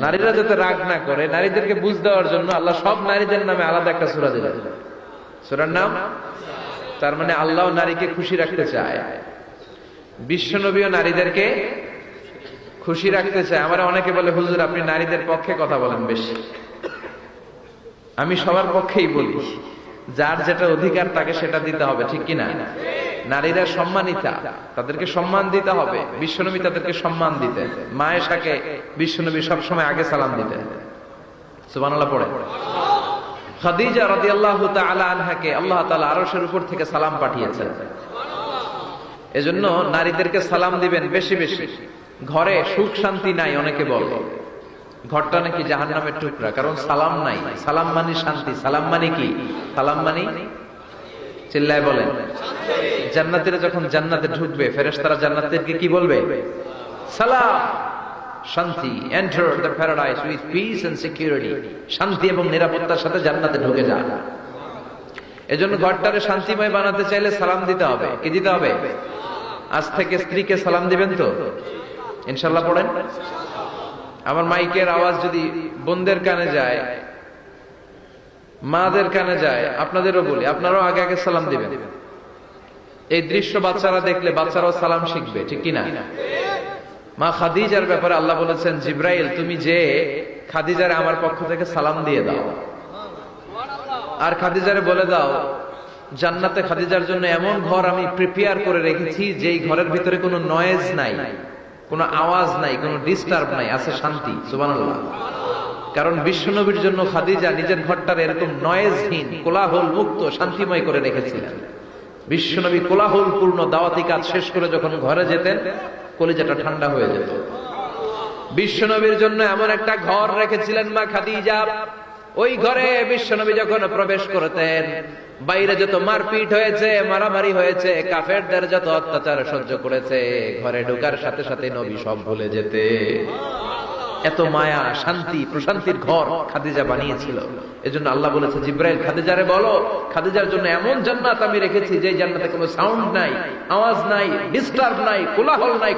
নারীরা যাতে রাগ না করে, নারীদেরকে বুঝ দেওয়ার জন্য আল্লাহ সব নারীদের নামে আলাদা একটা সূরা দিলেন। সূরার নাম, তার মানে আল্লাহ নারীকে খুশি রাখতে চায়, বিশ্বনবীও নারীদেরকে খুশি রাখতে চায়। আমরা অনেকে বলে, হুজুর আপনি নারীদের পক্ষে কথা বলেন বেশি। আমি সবার পক্ষেই বলি, যার যেটা অধিকার তাকে সেটা দিতে হবে, ঠিক কিনা? নারীরা সম্মানিতা, তাদেরকে সম্মান দিতে হবে। বিশ্বনবী তাদেরকে সম্মান দিতেন। মা আয়েশাকে বিশ্বনবী সবসময় আগে সালাম দিতেন। সুবহানাল্লাহ পড়ে। খাদিজা রাদিয়াল্লাহু তাআলা আনহাকে আল্লাহ তাআলা আরশের উপর থেকে সালাম পাঠিয়েছেন। এজন্য নারীদেরকে সালাম দিবেন বেশি বেশি। ঘরে সুখ শান্তি নাই, অনেকে বলে ঘরটা নাকি জাহান্নামের টুকরা, কারণ সালাম নাই। সালাম মানে শান্তি। সালাম মানে কি? সালাম মানে, চিল্লায় বলেন, জান্নাতীরা যখন জান্নাতে ঢুকবে, ফেরেশতারা জান্নাতীদেরকে কি বলবে? সালাম, শান্তি। Enter the paradise with peace and security. শান্তি এবং নিরাপত্তার সাথে জান্নাতে ঢুকে যান। এজন্য ঘরটারে শান্তিময় বানাতে চাইলে সালাম দিতে হবে। কি দিতে হবে? আজ থেকে স্ত্রীকে সালাম দিবেন তো ইনশাআল্লাহ পড়েন। আমার মাইকের আওয়াজ যদি বোনদের কানে যায়, মাদের কানে যায়, আপনাদেরও বলি, আপনারাও আগে আগে সালাম দিবেন। এই দৃশ্য বাচ্চারা দেখলে বাচ্চারাও সালাম শিখবে, ঠিক কিনা? মা খাদিজার ব্যাপারে আল্লাহ বলেছেন, জিব্রাইল তুমি যে খাদিজারে আমার পক্ষ থেকে সালাম দিয়ে দাও, আর খাদিজারে বলে দাও জান্নাতে খাদিজার জন্য এমন ঘর আমি প্রিপেয়ার করে রেখেছি যেই ঘরের ভিতরে কোনো নয়েজ নাই, কোনো আওয়াজ নাই, কোনো ডিস্টার্ব নাই, আছে শান্তি। সুবহানাল্লাহ। কারণ বিশ্বনবীর জন্য খাদিজা নিজের ঘরটার এরকম নয়েজহীন, কোলাহল মুক্ত, শান্তিময় করে রেখেছিলেন। বিশ্বনবী কোলাহল পূর্ণ দাওয়াতি কাজ শেষ করে যখন ঘরে যেতেন, কলিজাটা ঠান্ডা হয়ে যেত। বিশ্বনবীর জন্য এমন একটা ঘর রেখেছিলেন মা খাদিজা, ওই ঘরে বিশ্বনবী যখন প্রবেশ করতেন, বাইরে যত মারপিট হয়েছে, মারামারি হয়েছে, কাফেরদের যত অত্যাচার সহ্য করেছে, ঘরে ঢোকার সাথে সাথে নবী সব ভুলে যেতে। এত মায়া, শান্তি, প্রশান্তির ঘর খাদিজা বানিয়েছিল। এজন্য আল্লাহ বলেছে, জিব্রাইল খাদিজারে বলো, খাদিজার জন্য এমন জান্নাত আমি রেখেছি যে জান্নাতে কোনো সাউন্ড নাই, আওয়াজ নাই, ডিস্টার্ব নাই, কোলাহল নাই।